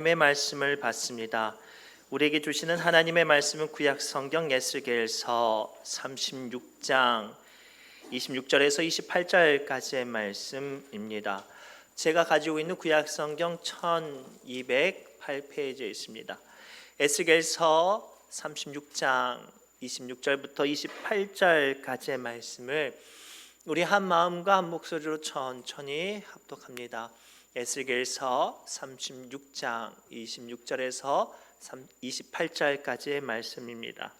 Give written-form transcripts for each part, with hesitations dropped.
하나님의 말씀을 받습니다. 우리에게 주시는 하나님의 말씀은 구약 성경 에스겔서 36장 26절에서 28절까지의 말씀입니다. 제가 가지고 있는 구약 성경 1208페이지에 있습니다. 에스겔서 36장 26절부터 28절까지의 말씀을 우리 한 마음과 한 목소리로 천천히 합독합니다. 에스겔서 36장 26절에서 28절까지의 말씀입니다.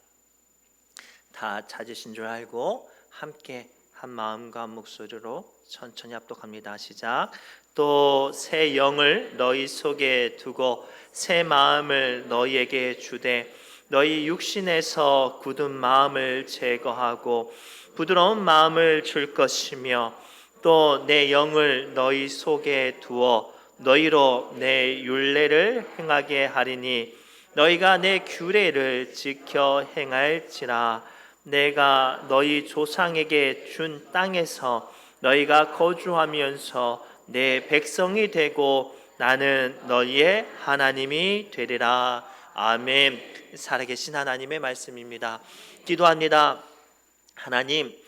다 찾으신 줄 알고 함께 한 마음과 한 목소리로 천천히 합독합니다. 시작. 또 새 영을 너희 속에 두고 새 마음을 너희에게 주되 너희 육신에서 굳은 마음을 제거하고 부드러운 마음을 줄 것이며 또 내 영을 너희 속에 두어 너희로 내 율례를 행하게 하리니 너희가 내 규례를 지켜 행할지라. 내가 너희 조상에게 준 땅에서 너희가 거주하면서 내 백성이 되고 나는 너희의 하나님이 되리라. 아멘. 살아계신 하나님의 말씀입니다. 기도합니다. 하나님,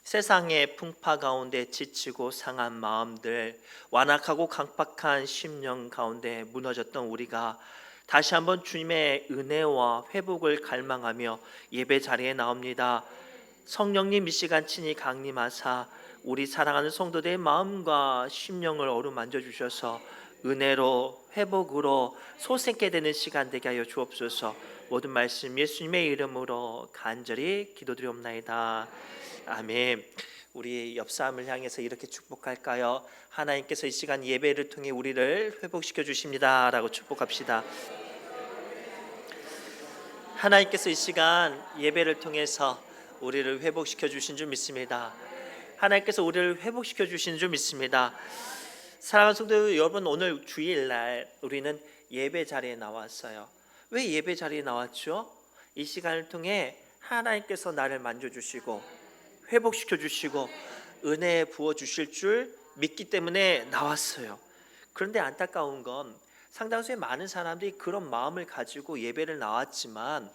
세상의 풍파 가운데 지치고 상한 마음들, 완악하고 강팍한 심령 가운데 무너졌던 우리가 다시 한번 주님의 은혜와 회복을 갈망하며 예배 자리에 나옵니다. 성령님 이 시간 친히 강림하사 우리 사랑하는 성도들의 마음과 심령을 어루만져 주셔서 은혜로 회복으로 솟게 되는 시간 되게 하여 주옵소서. 모든 말씀 예수님의 이름으로 간절히 기도드리옵나이다. 아멘. 우리 옆 사람을 향해서 이렇게 축복할까요? 하나님께서 이 시간 예배를 통해 우리를 회복시켜 주십니다 라고 축복합시다. 하나님께서 이 시간 예배를 통해서 우리를 회복시켜 주신 줄 믿습니다. 하나님께서 우리를 회복시켜 주신 줄 믿습니다. 사랑하는 성도 여러분, 오늘 주일날 우리는 예배 자리에 나왔어요. 왜 예배 자리에 나왔죠? 이 시간을 통해 하나님께서 나를 만져주시고 회복시켜 주시고 은혜 부어 주실 줄 믿기 때문에 나왔어요. 그런데 안타까운 건 상당수의 많은 사람들이 그런 마음을 가지고 예배를 나왔지만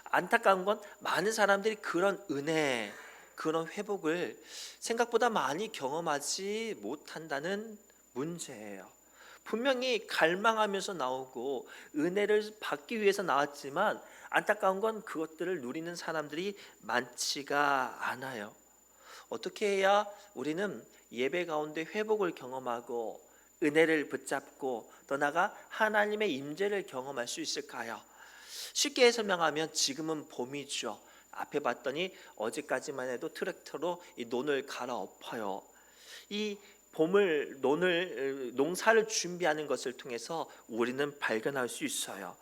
안타까운 건 많은 사람들이 그런 은혜, 그런 회복을 생각보다 많이 경험하지 못한다는 문제예요. 분명히 갈망하면서 나오고 은혜를 받기 위해서 나왔지만 안타까운 건 그것들을 누리는 사람들이 많지가 않아요. 어떻게 해야 우리는 예배 가운데 회복을 경험하고 은혜를 붙잡고 더 나아가 하나님의 임재를 경험할 수 있을까요? 쉽게 설명하면 지금은 봄이죠. 앞에 봤더니 어제까지만 해도 트랙터로 이 논을 갈아엎어요. 이 봄을 농사를 준비하는 것을 통해서 우리는 발견할 수 있어요.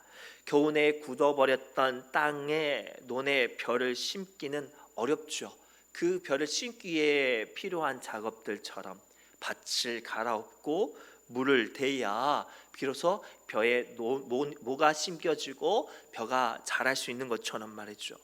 겨우내 굳어버렸던 땅에 논에 벼를 심기는 어렵죠. 그 벼를 심기에 필요한 작업들처럼 밭을 갈아엎고 물을 대야 비로소 벼에 모가 심겨지고 벼가 자랄 수 있는 것처럼 말이죠.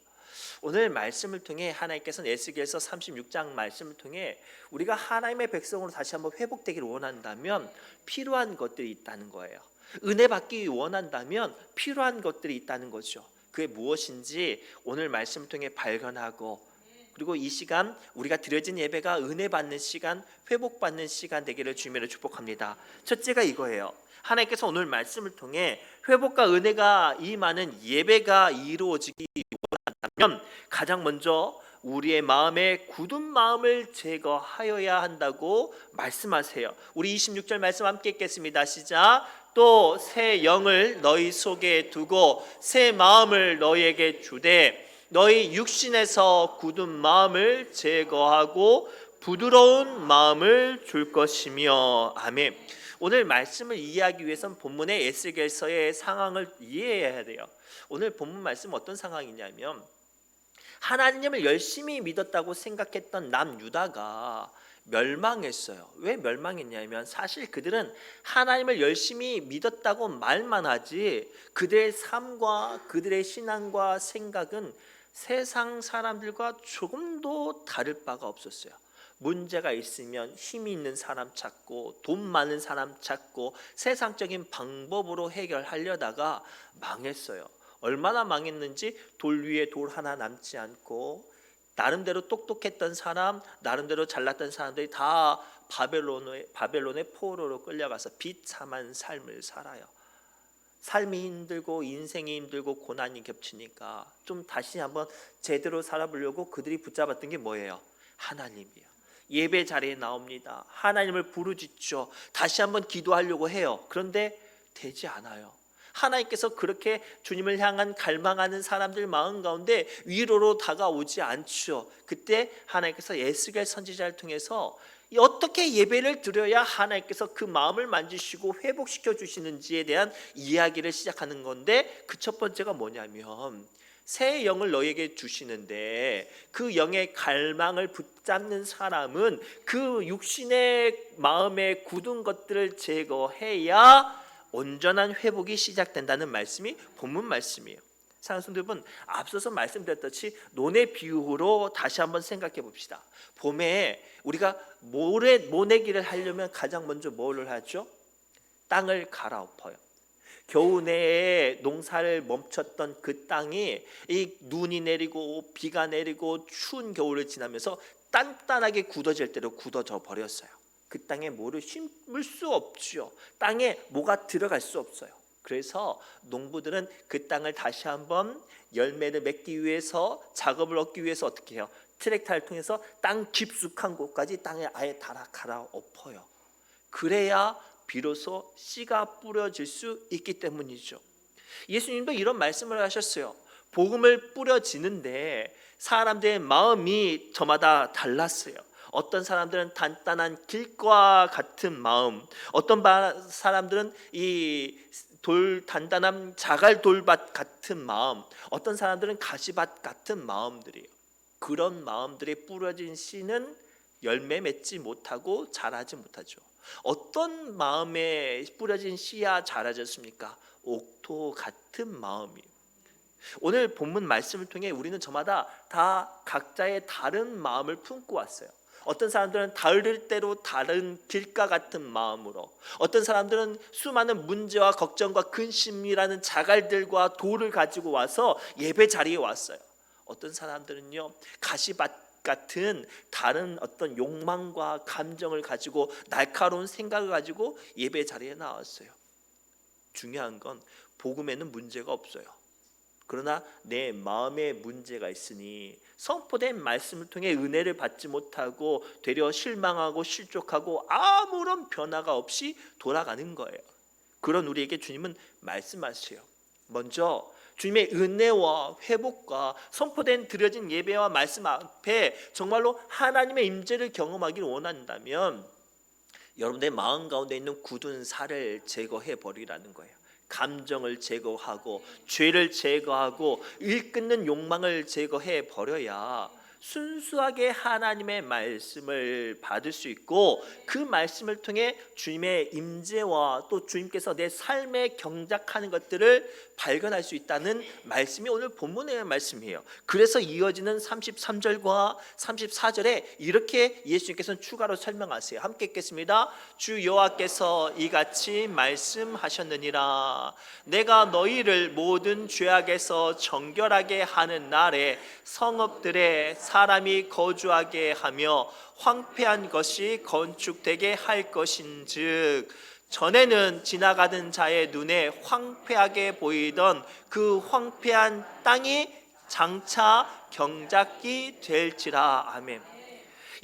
오늘 말씀을 통해 하나님께서는 에스겔서 36장 말씀을 통해 우리가 하나님의 백성으로 다시 한번 회복되기를 원한다면 필요한 것들이 있다는 거예요. 은혜 받기 원한다면 필요한 것들이 있다는 거죠. 그게 무엇인지 오늘 말씀을 통해 발견하고, 그리고 이 시간 우리가 드려진 예배가 은혜 받는 시간, 회복받는 시간 되기를 주님으로 축복합니다. 첫째가 이거예요. 하나님께서 오늘 말씀을 통해 회복과 은혜가 임하는 예배가 이루어지기 원한다면 가장 먼저 우리의 마음에 굳은 마음을 제거하여야 한다고 말씀하세요. 우리 26절 말씀 함께 읽겠습니다. 시작. 또 새 영을 너희 속에 두고 새 마음을 너희에게 주되 너희 육신에서 굳은 마음을 제거하고 부드러운 마음을 줄 것이며. 아멘. 오늘 말씀을 이해하기 위해서는 본문의 에스겔서의 상황을 이해해야 돼요. 오늘 본문 말씀 어떤 상황이냐면 하나님을 열심히 믿었다고 생각했던 남유다가 멸망했어요. 왜 멸망했냐면 사실 그들은 하나님을 열심히 믿었다고 말만 하지 그들의 삶과 그들의 신앙과 생각은 세상 사람들과 조금도 다를 바가 없었어요. 문제가 있으면 힘이 있는 사람 찾고 돈 많은 사람 찾고 세상적인 방법으로 해결하려다가 망했어요. 얼마나 망했는지 돌 위에 돌 하나 남지 않고 나름대로 똑똑했던 사람, 나름대로 잘났던 사람들이 다 바벨론의 포로로 끌려가서 비참한 삶을 살아요. 삶이 힘들고 인생이 힘들고 고난이 겹치니까 좀 다시 한번 제대로 살아보려고 그들이 붙잡았던 게 뭐예요? 하나님이에요. 예배 자리에 나옵니다. 하나님을 부르짖죠. 다시 한번 기도하려고 해요. 그런데 되지 않아요. 하나님께서 그렇게 주님을 향한 갈망하는 사람들 마음 가운데 위로로 다가오지 않죠. 그때 하나님께서 에스겔 선지자를 통해서 어떻게 예배를 드려야 하나님께서 그 마음을 만지시고 회복시켜 주시는지에 대한 이야기를 시작하는 건데, 그 첫 번째가 뭐냐면 새 영을 너에게 주시는데 그 영의 갈망을 붙잡는 사람은 그 육신의 마음에 굳은 것들을 제거해야 온전한 회복이 시작된다는 말씀이 본문 말씀이에요. 사랑하는 성도 여러분, 앞서서 말씀드렸듯이 논의 비유로 다시 한번 생각해 봅시다. 봄에 우리가 모내기를 하려면 가장 먼저 뭐를 하죠? 땅을 갈아엎어요. 겨우 내에 농사를 멈췄던 그 땅이 이 눈이 내리고 비가 내리고 추운 겨울을 지나면서 단단하게 굳어질 대로 굳어져 버렸어요. 그 땅에 뭐를 심을 수 없죠. 땅에 뭐가 들어갈 수 없어요. 그래서 농부들은 그 땅을 다시 한번 열매를 맺기 위해서, 작업을 얻기 위해서 어떻게 해요? 트랙터를 통해서 땅 깊숙한 곳까지 땅에 아예 갈아엎어요. 그래야 비로소 씨가 뿌려질 수 있기 때문이죠. 예수님도 이런 말씀을 하셨어요. 복음을 뿌려지는데 사람들의 마음이 저마다 달랐어요. 어떤 사람들은 단단한 길과 같은 마음, 어떤 사람들은 이 단단한 자갈 돌밭 같은 마음, 어떤 사람들은 가시밭 같은 마음들이에요. 그런 마음들이 뿌려진 씨는 열매 맺지 못하고 자라지 못하죠. 어떤 마음에 뿌려진 씨야 자라졌습니까? 옥토 같은 마음이에요. 오늘 본문 말씀을 통해 우리는 저마다 다 각자의 다른 마음을 품고 왔어요. 어떤 사람들은 다를 대로 다른 길가 같은 마음으로, 어떤 사람들은 수많은 문제와 걱정과 근심이라는 자갈들과 돌을 가지고 와서 예배 자리에 왔어요. 어떤 사람들은요, 가시밭 같은 다른 어떤 욕망과 감정을 가지고, 날카로운 생각을 가지고 예배 자리에 나왔어요. 중요한 건 복음에는 문제가 없어요. 그러나 내 마음에 문제가 있으니 선포된 말씀을 통해 은혜를 받지 못하고 되려 실망하고 실족하고 아무런 변화가 없이 돌아가는 거예요. 그런 우리에게 주님은 말씀하세요. 먼저 주님의 은혜와 회복과 선포된 드려진 예배와 말씀 앞에 정말로 하나님의 임재를 경험하기를 원한다면 여러분의 마음 가운데 있는 굳은 살을 제거해 버리라는 거예요. 감정을 제거하고 죄를 제거하고 일 끊는 욕망을 제거해 버려야 순수하게 하나님의 말씀을 받을 수 있고, 그 말씀을 통해 주님의 임재와 또 주님께서 내 삶에 경작하는 것들을 발견할 수 있다는 말씀이 오늘 본문의 말씀이에요. 그래서 이어지는 33절과 34절에 이렇게 예수님께서는 추가로 설명하세요. 함께 읽겠습니다. 주 여호와께서 이같이 말씀하셨느니라. 내가 너희를 모든 죄악에서 정결하게 하는 날에 성읍들에 사람이 거주하게 하며 황폐한 것이 건축되게 할 것인즉, 전에는 지나가던 자의 눈에 황폐하게 보이던 그 황폐한 땅이 장차 경작이 될지라. 아멘.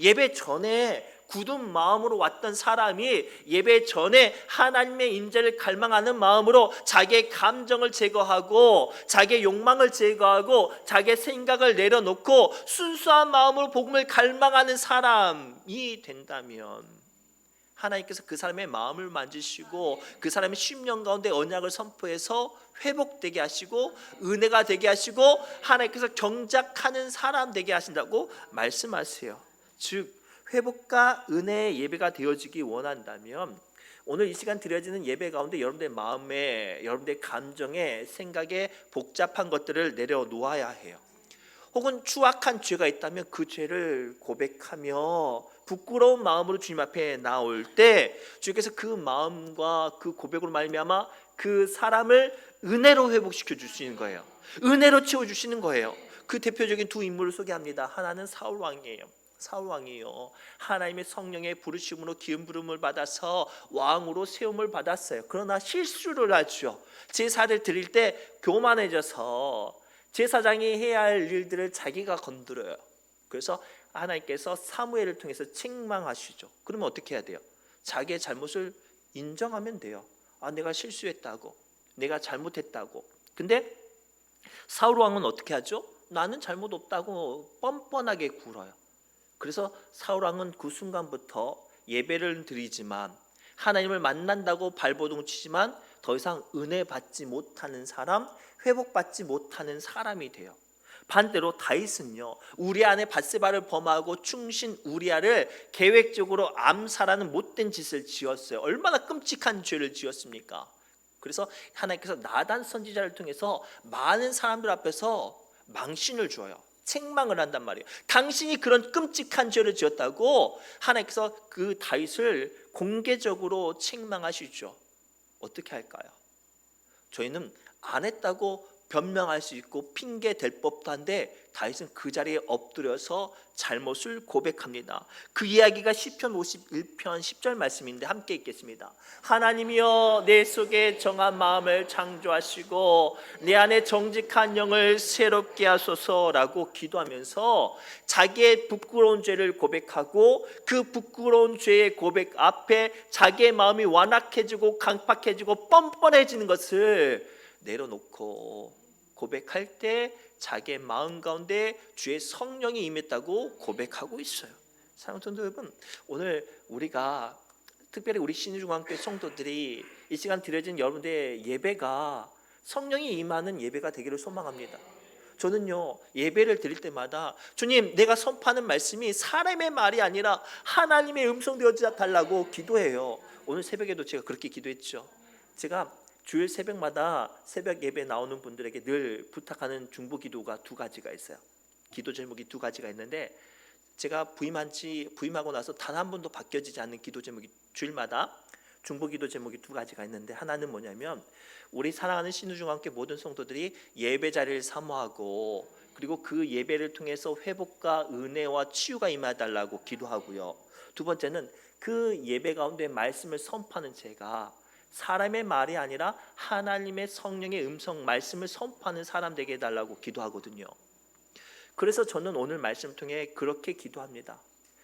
예배 전에 굳은 마음으로 왔던 사람이 예배 전에 하나님의 임재를 갈망하는 마음으로 자기의 감정을 제거하고 자기의 욕망을 제거하고 자기의 생각을 내려놓고 순수한 마음으로 복음을 갈망하는 사람이 된다면 하나님께서 그 사람의 마음을 만지시고 그 사람의 심령 가운데 언약을 선포해서 회복되게 하시고 은혜가 되게 하시고 하나님께서 경작하는 사람 되게 하신다고 말씀하세요. 즉 회복과 은혜의 예배가 되어지기 원한다면 오늘 이 시간 드려지는 예배 가운데 여러분들의 마음에, 여러분들의 감정에, 생각에 복잡한 것들을 내려놓아야 해요. 혹은 추악한 죄가 있다면 그 죄를 고백하며 부끄러운 마음으로 주님 앞에 나올 때 주께서 그 마음과 그 고백으로 말미암아 그 사람을 은혜로 회복시켜 주시는 거예요. 은혜로 채워 주시는 거예요. 그 대표적인 두 인물을 소개합니다. 하나는 사울 왕이에요. 사울 왕이요, 하나님의 성령의 부르심으로 기름 부름을 받아서 왕으로 세움을 받았어요. 그러나 실수를 하죠. 제사를 드릴 때 교만해져서 제사장이 해야 할 일들을 자기가 건드려요. 그래서 하나님께서 사무엘을 통해서 책망하시죠. 그러면 어떻게 해야 돼요? 자기의 잘못을 인정하면 돼요. 내가 실수했다고, 내가 잘못했다고. 근데 사울 왕은 어떻게 하죠? 나는 잘못 없다고 뻔뻔하게 굴어요. 그래서 사울 왕은 그 순간부터 예배를 드리지만, 하나님을 만난다고 발버둥 치지만 더 이상 은혜 받지 못하는 사람, 회복받지 못하는 사람이 돼요. 반대로 다윗은요, 우리아 안에 밧세바를 범하고 충신 우리아를 계획적으로 암살하는 못된 짓을 지었어요. 얼마나 끔찍한 죄를 지었습니까? 그래서 하나님께서 나단 선지자를 통해서 많은 사람들 앞에서 망신을 줘요. 책망을 한단 말이에요. 당신이 그런 끔찍한 죄를 지었다고 하나님께서 그 다윗을 공개적으로 책망하시죠. 어떻게 할까요? 저희는 안 했다고 변명할 수 있고 핑계 댈 법도 한데, 다윗은 그 자리에 엎드려서 잘못을 고백합니다. 그 이야기가 시편 51편 10절 말씀인데 함께 읽겠습니다. 하나님이여, 내 속에 정한 마음을 창조하시고 내 안에 정직한 영을 새롭게 하소서라고 기도하면서 자기의 부끄러운 죄를 고백하고, 그 부끄러운 죄의 고백 앞에 자기의 마음이 완악해지고 강팍해지고 뻔뻔해지는 것을 내려놓고 고백할 때 자기의 마음 가운데 주의 성령이 임했다고 고백하고 있어요. 사랑하는 성도 여러분, 오늘 우리가 특별히 우리 신유중앙교회 성도들이 이 시간 드려진 여러분들의 예배가 성령이 임하는 예배가 되기를 소망합니다. 저는요, 예배를 드릴 때마다 주님, 내가 선포하는 말씀이 사람의 말이 아니라 하나님의 음성 되어져 달라고 기도해요. 오늘 새벽에도 제가 그렇게 기도했죠. 제가 주일 새벽마다 새벽 예배 나오는 분들에게 늘 부탁하는 중보 기도가 두 가지가 있어요. 기도 제목이 두 가지가 있는데, 제가 부임하고 나서 단 한 번도 바뀌어지지 않는 기도 제목이 주일마다 중보 기도 제목이 두 가지가 있는데, 하나는 뭐냐면 우리 사랑하는 신우중앙교회 모든 성도들이 예배 자리를 사모하고, 그리고 그 예배를 통해서 회복과 은혜와 치유가 임하달라고 기도하고요. 두 번째는 그 예배 가운데 말씀을 선포하는 제가 사람의 말이 아니라 하나님의 성령의 음성 말씀을 선포하는 사람 되게 해달라고 기도하거든요. 그래서 저는 오늘 말씀 통해 그렇게 기도합니다.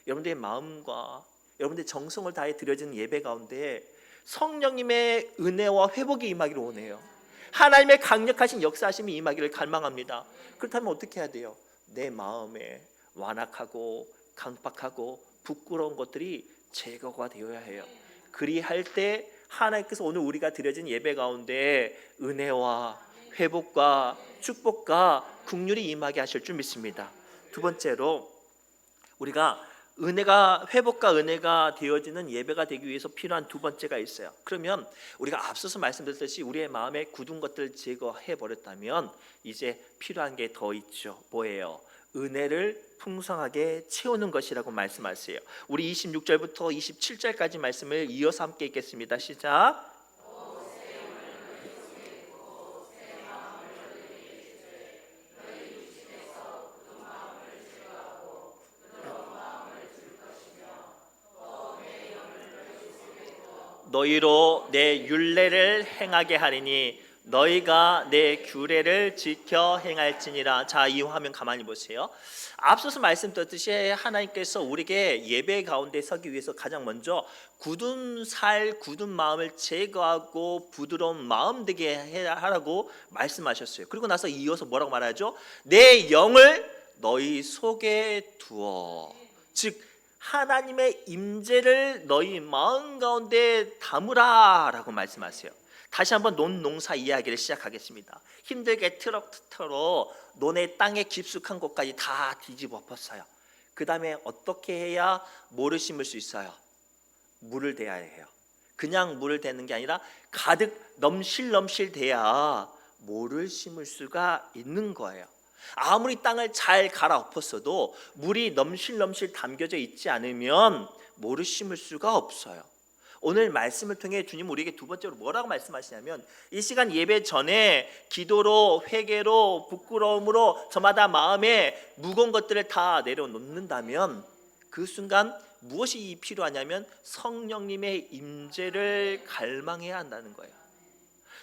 여러분들의 마음과 여러분들의 정성을 다해 드려진 예배 가운데 성령님의 은혜와 회복이 임하기를 원해요. 하나님의 강력하신 역사하심이 임하기를 갈망합니다. 그렇다면 어떻게 해야 돼요? 내 마음에 완악하고 강팍하고 부끄러운 것들이 제거가 되어야 해요. 그리할 때 하나님께서 오늘 우리가 드려진 예배 가운데 은혜와 회복과 축복과 긍휼이 임하게 하실 줄 믿습니다. 두 번째로, 우리가 회복과 은혜가 되어지는 예배가 되기 위해서 필요한 두 번째가 있어요. 그러면 우리가 앞서서 말씀드렸듯이 우리의 마음에 굳은 것들을 제거해 버렸다면 이제 필요한 게 더 있죠. 뭐예요? 은혜를 풍성하게 채우는 것이라고 말씀하세요. 우리 26절부터 27절까지 말씀을 이어서 함께 읽겠습니다. 시작. 너희로 내 율례를 행하게 하리니 너희가 내 규례를 지켜 행할지니라. 자, 이 화면 가만히 보세요. 앞서서 말씀드렸듯이 하나님께서 우리에게 예배 가운데 서기 위해서 가장 먼저 굳은 마음을 제거하고 부드러운 마음 되게 하라고 말씀하셨어요. 그리고 나서 이어서 뭐라고 말하죠? 내 영을 너희 속에 두어. 즉 하나님의 임재를 너희 마음 가운데 담으라라고 말씀하세요. 다시 한번 논농사 이야기를 시작하겠습니다. 힘들게 트럭터로 논의 땅에 깊숙한 곳까지 다 뒤집어 엎었어요. 그 다음에 어떻게 해야 모를 심을 수 있어요? 물을 대야 해요. 그냥 물을 대는 게 아니라 가득 넘실넘실 대야 모를 심을 수가 있는 거예요. 아무리 땅을 잘 갈아엎었어도 물이 넘실넘실 담겨져 있지 않으면 모를 심을 수가 없어요. 오늘 말씀을 통해 주님 우리에게 두 번째로 뭐라고 말씀하시냐면, 이 시간 예배 전에 기도로, 회개로, 부끄러움으로 저마다 마음에 무거운 것들을 다 내려놓는다면 그 순간 무엇이 필요하냐면 성령님의 임재를 갈망해야 한다는 거예요.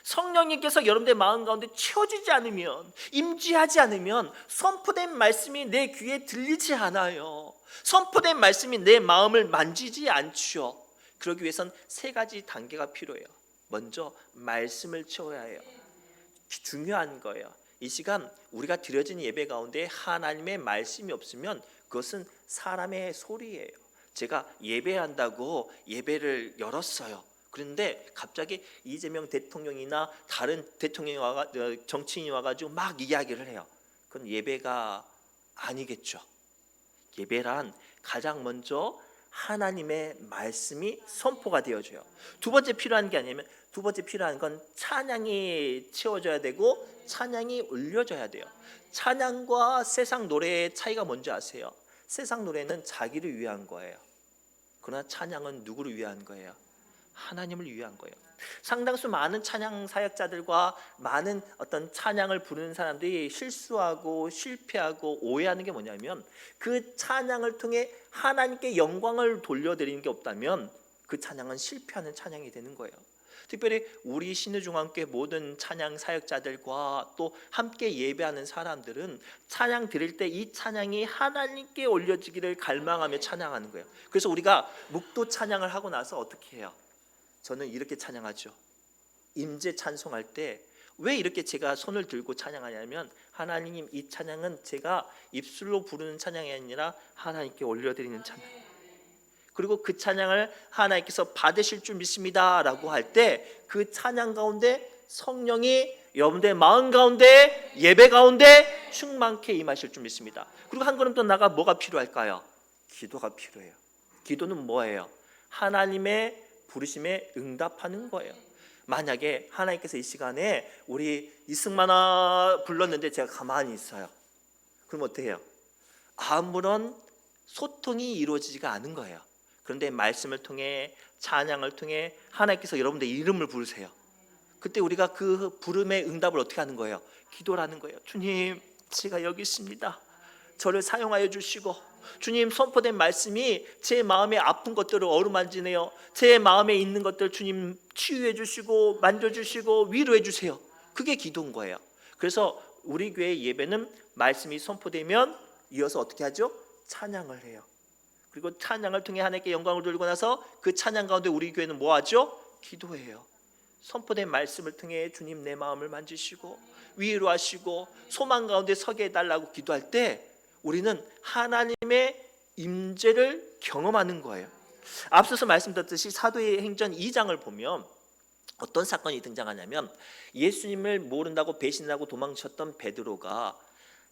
성령님께서 여러분들의 마음 가운데 채워지지 않으면, 임재하지 않으면 선포된 말씀이 내 귀에 들리지 않아요. 선포된 말씀이 내 마음을 만지지 않죠. 그러기 위해선 세 가지 단계가 필요해요. 먼저 말씀을 채워야 해요. 중요한 거예요. 이 시간 우리가 드려진 예배 가운데 하나님의 말씀이 없으면 그것은 사람의 소리예요. 제가 예배한다고 예배를 열었어요. 그런데 갑자기 이재명 대통령이나 다른 대통령이 정치인이 와가지고 막 이야기를 해요. 그건 예배가 아니겠죠. 예배란 가장 먼저 하나님의 말씀이 선포가 되어져요. 두 번째 필요한 게 아니면, 두 번째 필요한 건 찬양이 채워져야 되고 찬양이 올려져야 돼요. 찬양과 세상 노래의 차이가 뭔지 아세요? 세상 노래는 자기를 위한 거예요. 그러나 찬양은 누구를 위한 거예요? 하나님을 위한 거예요. 상당수 많은 찬양 사역자들과 많은 어떤 찬양을 부르는 사람들이 실수하고 실패하고 오해하는 게 뭐냐면, 그 찬양을 통해 하나님께 영광을 돌려드리는 게 없다면 그 찬양은 실패하는 찬양이 되는 거예요. 특별히 우리 신의중앙교회 모든 찬양 사역자들과 또 함께 예배하는 사람들은 찬양 드릴 때 이 찬양이 하나님께 올려지기를 갈망하며 찬양하는 거예요. 그래서 우리가 묵도 찬양을 하고 나서 어떻게 해요? 저는 이렇게 찬양하죠. 임재 찬송할 때 왜 이렇게 제가 손을 들고 찬양하냐면, 하나님, 이 찬양은 제가 입술로 부르는 찬양이 아니라 하나님께 올려드리는 찬양. 그리고 그 찬양을 하나님께서 받으실 줄 믿습니다 라고 할 때 그 찬양 가운데 성령이 여러분들의 마음 가운데, 예배 가운데 충만케 임하실 줄 믿습니다. 그리고 한 걸음 더 나가 뭐가 필요할까요? 기도가 필요해요. 기도는 뭐예요? 하나님의 부르심에 응답하는 거예요. 만약에 하나님께서 이 시간에 우리 이승만아 불렀는데 제가 가만히 있어요. 그럼 어떻게 해요? 아무런 소통이 이루어지지가 않은 거예요. 그런데 말씀을 통해, 찬양을 통해 하나님께서 여러분들 이름을 부르세요. 그때 우리가 그 부름의 응답을 어떻게 하는 거예요? 기도라는 거예요. 주님, 제가 여기 있습니다. 저를 사용하여 주시고, 주님, 선포된 말씀이 제 마음에 아픈 것들을 어루만지네요. 제 마음에 있는 것들 주님 치유해 주시고 만져주시고 위로해 주세요. 그게 기도인 거예요. 그래서 우리 교회 예배는 말씀이 선포되면 이어서 어떻게 하죠? 찬양을 해요. 그리고 찬양을 통해 하나님께 영광을 돌리고 나서 그 찬양 가운데 우리 교회는 뭐 하죠? 기도해요. 선포된 말씀을 통해 주님 내 마음을 만지시고 위로하시고 소망 가운데 서게 해달라고 기도할 때 우리는 하나님의 임재를 경험하는 거예요. 앞서서 말씀드렸듯이 사도의 행전 2장을 보면 어떤 사건이 등장하냐면, 예수님을 모른다고 배신하고 도망쳤던 베드로가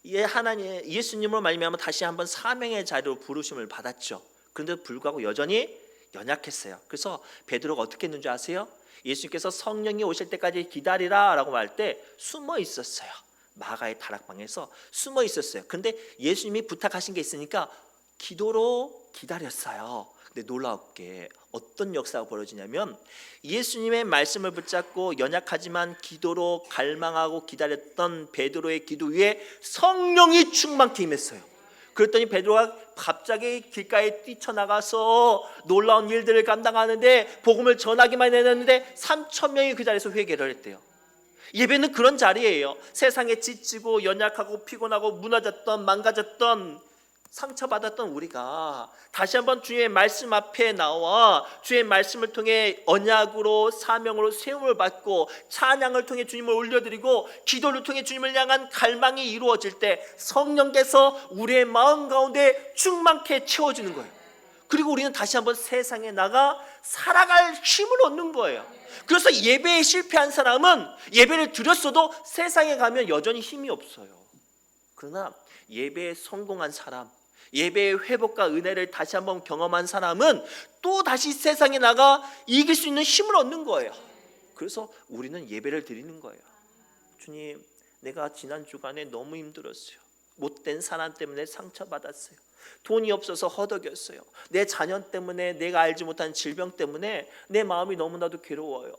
예수님으로 말미암아 다시 한번 사명의 자리로 부르심을 받았죠. 그런데 불구하고 여전히 연약했어요. 그래서 베드로가 어떻게 했는지 아세요? 예수님께서 성령이 오실 때까지 기다리라 라고 말 때 숨어 있었어요. 마가의 다락방에서 숨어 있었어요. 그런데 예수님이 부탁하신 게 있으니까 기도로 기다렸어요. 근데 놀랍게 어떤 역사가 벌어지냐면, 예수님의 말씀을 붙잡고 연약하지만 기도로 갈망하고 기다렸던 베드로의 기도 위에 성령이 충만케 임했어요. 그랬더니 베드로가 갑자기 길가에 뛰쳐나가서 놀라운 일들을 감당하는데 복음을 전하기만 했는데 3,000명이 그 자리에서 회개를 했대요. 예배는 그런 자리예요. 세상에 지치고 연약하고 피곤하고 무너졌던, 망가졌던, 상처받았던 우리가 다시 한번 주의 말씀 앞에 나와 주의 말씀을 통해 언약으로 사명으로 세움을 받고 찬양을 통해 주님을 올려드리고 기도를 통해 주님을 향한 갈망이 이루어질 때 성령께서 우리의 마음 가운데 충만케 채워주는 거예요. 그리고 우리는 다시 한번 세상에 나가 살아갈 힘을 얻는 거예요. 그래서 예배에 실패한 사람은 예배를 드렸어도 세상에 가면 여전히 힘이 없어요. 그러나 예배에 성공한 사람, 예배의 회복과 은혜를 다시 한번 경험한 사람은 또 다시 세상에 나가 이길 수 있는 힘을 얻는 거예요. 그래서 우리는 예배를 드리는 거예요. 주님, 내가 지난 주간에 너무 힘들었어요. 못된 사람 때문에 상처받았어요. 돈이 없어서 허덕였어요. 내 자녀 때문에, 내가 알지 못한 질병 때문에 내 마음이 너무나도 괴로워요.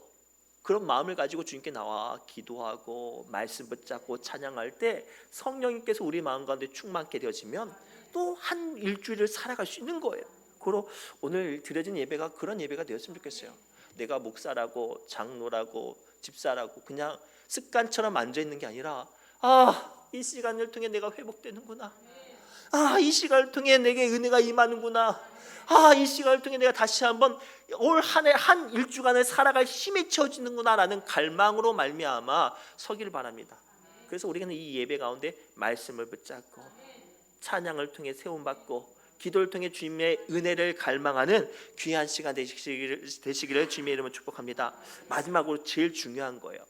그런 마음을 가지고 주님께 나와 기도하고 말씀 붙잡고 찬양할 때 성령님께서 우리 마음 가운데 충만케 되어지면 또 한 일주일을 살아갈 수 있는 거예요. 그리고 오늘 드려진 예배가 그런 예배가 되었으면 좋겠어요. 내가 목사라고 장로라고 집사라고 그냥 습관처럼 앉아있는 게 아니라 이 시간을 통해 내가 회복되는구나. 이 시간을 통해 내게 은혜가 임하는구나. 이 시간을 통해 내가 다시 한번 올 한 해 한 일주간을 살아갈 힘이 채워지는구나라는 갈망으로 말미암아 서기를 바랍니다. 그래서 우리는 이 예배 가운데 말씀을 붙잡고 찬양을 통해 세움받고 기도를 통해 주님의 은혜를 갈망하는 귀한 시간 되시기를 주님의 이름으로 축복합니다. 마지막으로 제일 중요한 거예요.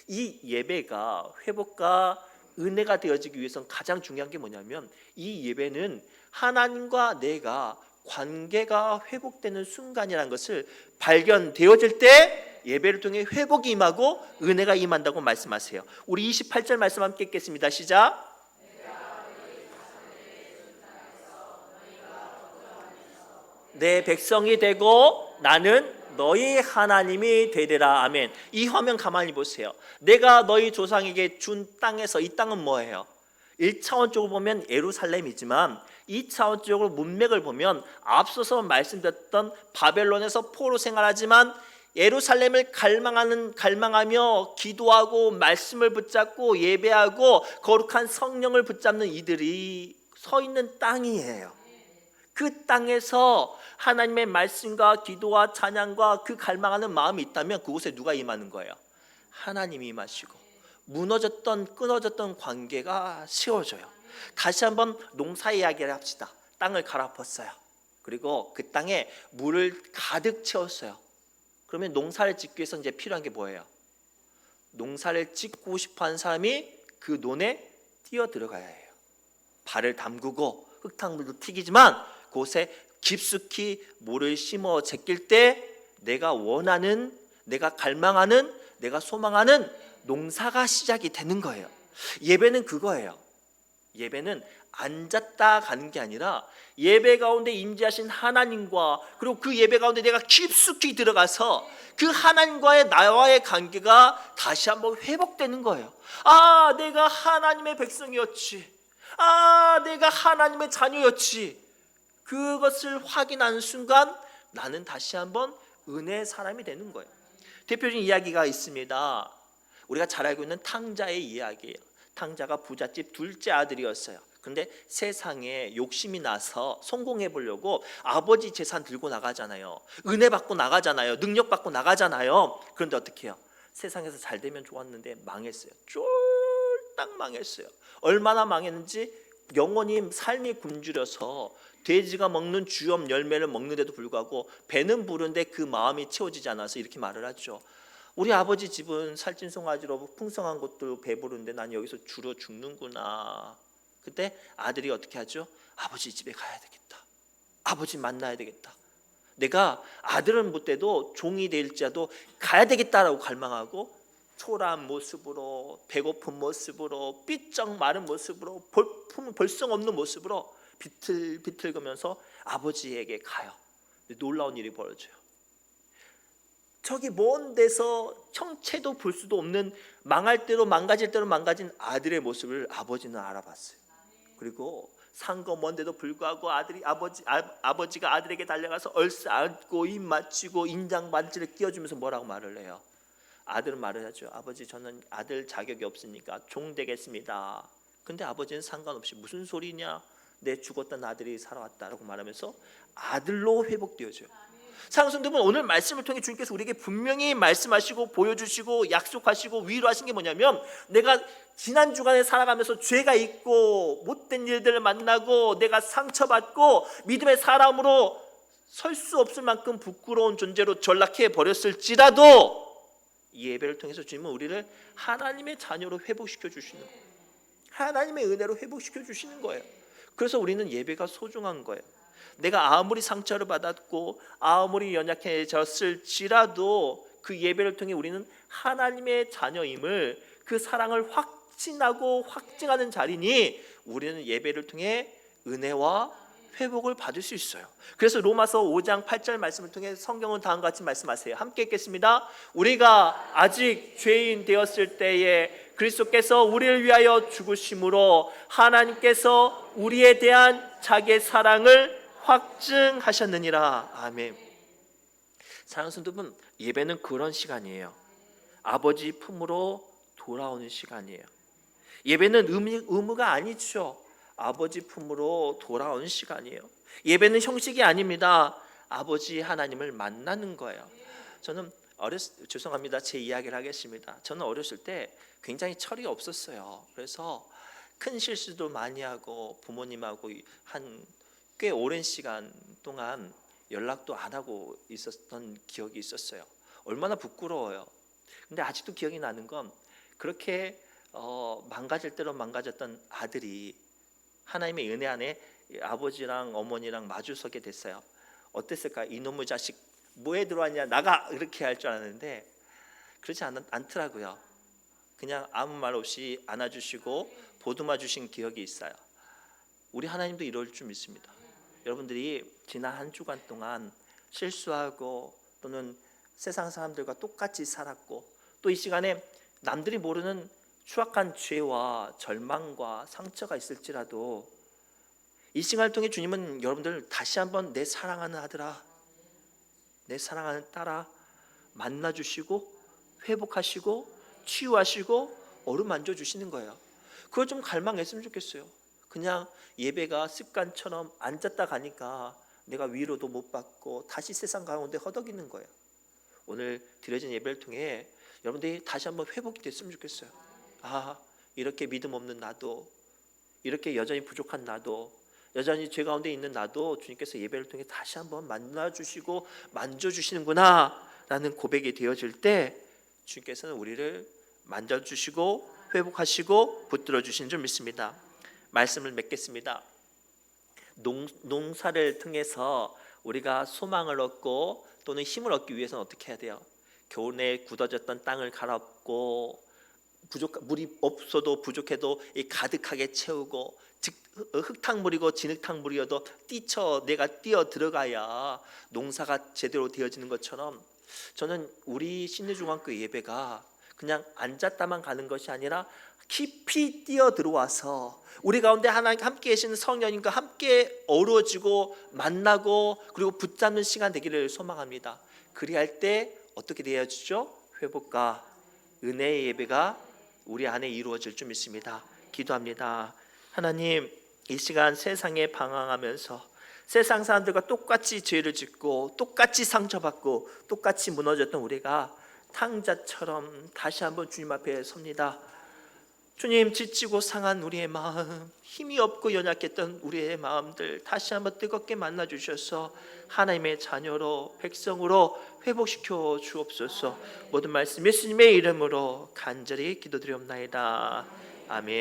이 예배가 회복과 은혜가 되어지기 위해서는 가장 중요한 게 뭐냐면 이 예배는 하나님과 내가 관계가 회복되는 순간이라는 것을 발견되어질 때 예배를 통해 회복이 임하고 은혜가 임한다고 말씀하세요. 우리 28절 말씀 함께 읽겠습니다. 시작. 내 백성이 되고 나는 너희 하나님이 되리라. 아멘. 이 화면 가만히 보세요. 내가 너희 조상에게 준 땅에서, 이 땅은 뭐예요? 1차원적으로 보면 예루살렘이지만 2차원적으로 문맥을 보면 앞서서 말씀드렸던 바벨론에서 포로 생활하지만 예루살렘을 갈망하며 기도하고 말씀을 붙잡고 예배하고 거룩한 성령을 붙잡는 이들이 서 있는 땅이에요. 그 땅에서 하나님의 말씀과 기도와 찬양과 그 갈망하는 마음이 있다면 그곳에 누가 임하는 거예요? 하나님이 임하시고 무너졌던 끊어졌던 관계가 세워져요. 다시 한번 농사 이야기를 합시다. 땅을 갈아엎었어요. 그리고 그 땅에 물을 가득 채웠어요. 그러면 농사를 짓기 위해서 이제 필요한 게 뭐예요? 농사를 짓고 싶어하는 사람이 그 논에 뛰어 들어가야 해요. 발을 담그고 흙탕물도 튀기지만 그곳에 깊숙이 물을 심어 제낄 때 내가 원하는, 내가 갈망하는, 내가 소망하는 농사가 시작이 되는 거예요. 예배는 그거예요. 예배는 앉았다 가는 게 아니라 예배 가운데 임재하신 하나님과 그리고 그 예배 가운데 내가 깊숙이 들어가서 그 하나님과의 나와의 관계가 다시 한번 회복되는 거예요. 내가 하나님의 백성이었지. 내가 하나님의 자녀였지. 그것을 확인하는 순간 나는 다시 한번 은혜의 사람이 되는 거예요. 대표적인 이야기가 있습니다. 우리가 잘 알고 있는 탕자의 이야기예요. 탕자가 부잣집 둘째 아들이었어요. 그런데 세상에 욕심이 나서 성공해 보려고 아버지 재산 들고 나가잖아요. 은혜 받고 나가잖아요. 능력 받고 나가잖아요. 그런데 어떻게 해요? 세상에서 잘 되면 좋았는데 망했어요. 쫄딱 망했어요. 얼마나 망했는지 영원히 삶이 굶주려서 돼지가 먹는 주염 열매를 먹는데도 불구하고 배는 부른데 그 마음이 채워지지 않아서 이렇게 말을 하죠. 우리 아버지 집은 살찐송아지로 풍성한 것도 배부른데 난 여기서 줄어 죽는구나. 그때 아들이 어떻게 하죠? 아버지 집에 가야 되겠다. 아버지 만나야 되겠다. 내가 아들은 못 돼도 종이 될지라도 가야 되겠다라고 갈망하고 초라한 모습으로, 배고픈 모습으로, 삐쩍 마른 모습으로, 볼품 없는 모습으로 비틀거면서 아버지에게 가요. 놀라운 일이 벌어져요. 저기 먼 데서 형체도 볼 수도 없는 망할 대로 망가질 대로 망가진 아들의 모습을 아버지는 알아봤어요. 그리고 산거 먼데도 불구하고 아버지가 아들에게 달려가서 얼싸안고 입 맞추고 인장 반지를 끼워주면서 뭐라고 말을 해요? 아들은 말을 하죠. 아버지, 저는 아들 자격이 없으니까 종 되겠습니다. 근데 아버지는 상관없이 무슨 소리냐? 내 죽었던 아들이 살아왔다라고 말하면서 아들로 회복되어져요. 사랑하는 여러분, 오늘 말씀을 통해 주님께서 우리에게 분명히 말씀하시고 보여주시고 약속하시고 위로하신 게 뭐냐면, 내가 지난 주간에 살아가면서 죄가 있고 못된 일들을 만나고 내가 상처받고 믿음의 사람으로 설 수 없을 만큼 부끄러운 존재로 전락해 버렸을지라도 이 예배를 통해서 주님은 우리를 하나님의 자녀로 회복시켜 주시는 거예요. 하나님의 은혜로 회복시켜 주시는 거예요. 그래서 우리는 예배가 소중한 거예요. 내가 아무리 상처를 받았고 아무리 연약해졌을지라도 그 예배를 통해 우리는 하나님의 자녀임을, 그 사랑을 확진하고 확증하는 자리니 우리는 예배를 통해 은혜와 회복을 받을 수 있어요. 그래서 로마서 5장 8절 말씀을 통해 성경은 다음과 같이 말씀하세요. 함께 읽겠습니다. 우리가 아직 죄인 되었을 때에 그리스도께서 우리를 위하여 죽으심으로 하나님께서 우리에 대한 자기의 사랑을 확증하셨느니라. 아멘. 사랑하는 성도분, 예배는 그런 시간이에요. 아버지 품으로 돌아오는 시간이에요. 예배는 의무가 아니죠. 아버지 품으로 돌아오는 시간이에요. 예배는 형식이 아닙니다. 아버지 하나님을 만나는 거예요. 저는 죄송합니다. 제 이야기를 하겠습니다. 저는 어렸을 때 굉장히 철이 없었어요. 그래서 큰 실수도 많이 하고 부모님하고 한 꽤 오랜 시간 동안 연락도 안 하고 있었던 기억이 있었어요. 얼마나 부끄러워요. 근데 아직도 기억이 나는 건 그렇게 망가질 대로 망가졌던 아들이 하나님의 은혜 안에 아버지랑 어머니랑 마주서게 됐어요. 어땠을까? 이놈의 자식 뭐에 들어왔냐, 나가, 이렇게 할 줄 알았는데 그렇지 않더라고요. 그냥 아무 말 없이 안아주시고 보듬어 주신 기억이 있어요. 우리 하나님도 이럴 줄 믿습니다. 여러분들이 지난 한 주간 동안 실수하고 또는 세상 사람들과 똑같이 살았고 또 이 시간에 남들이 모르는 추악한 죄와 절망과 상처가 있을지라도 이 시간을 통해 주님은 여러분들 다시 한번 내 사랑하는 아들아, 내 사랑하는 딸아 만나주시고 회복하시고 치유하시고 어루만져 주시는 거예요. 그걸 좀 갈망했으면 좋겠어요. 그냥 예배가 습관처럼 앉았다 가니까 내가 위로도 못 받고 다시 세상 가운데 허덕이는 거예요. 오늘 드려진 예배를 통해 여러분들이 다시 한번 회복이 됐으면 좋겠어요. 아, 이렇게 믿음 없는 나도, 이렇게 여전히 부족한 나도, 여전히 죄 가운데 있는 나도 주님께서 예배를 통해 다시 한번 만나주시고 만져주시는구나 라는 고백이 되어질 때 주님께서는 우리를 만져주시고 회복하시고 붙들어 주시는 줄 믿습니다. 말씀을 맺겠습니다. 농사를 통해서 우리가 소망을 얻고 또는 힘을 얻기 위해서는 어떻게 해야 돼요? 겨울에 굳어졌던 땅을 갈아엎고 물이 없어도 부족해도 가득하게 채우고 흙탕물이고 진흙탕물이어도 내가 뛰어 들어가야 농사가 제대로 되어지는 것처럼 저는 우리 신내중앙교 예배가 그냥 앉았다만 가는 것이 아니라 깊이 뛰어 들어와서 우리 가운데 하나님 함께 계시는 성령님과 함께 어우러지고 만나고 그리고 붙잡는 시간 되기를 소망합니다. 그리할 때 어떻게 되어지죠? 회복과 은혜의 예배가 우리 안에 이루어질 줄 믿습니다. 기도합니다. 하나님, 이 시간 세상에 방황하면서 세상 사람들과 똑같이 죄를 짓고 똑같이 상처받고 똑같이 무너졌던 우리가 탕자처럼 다시 한번 주님 앞에 섭니다. 주님, 지치고 상한 우리의 마음, 힘이 없고 연약했던 우리의 마음들 다시 한번 뜨겁게 만나 주셔서 하나님의 자녀로 백성으로 회복시켜 주옵소서. 모든 말씀 예수님의 이름으로 간절히 기도드리옵나이다. 아멘.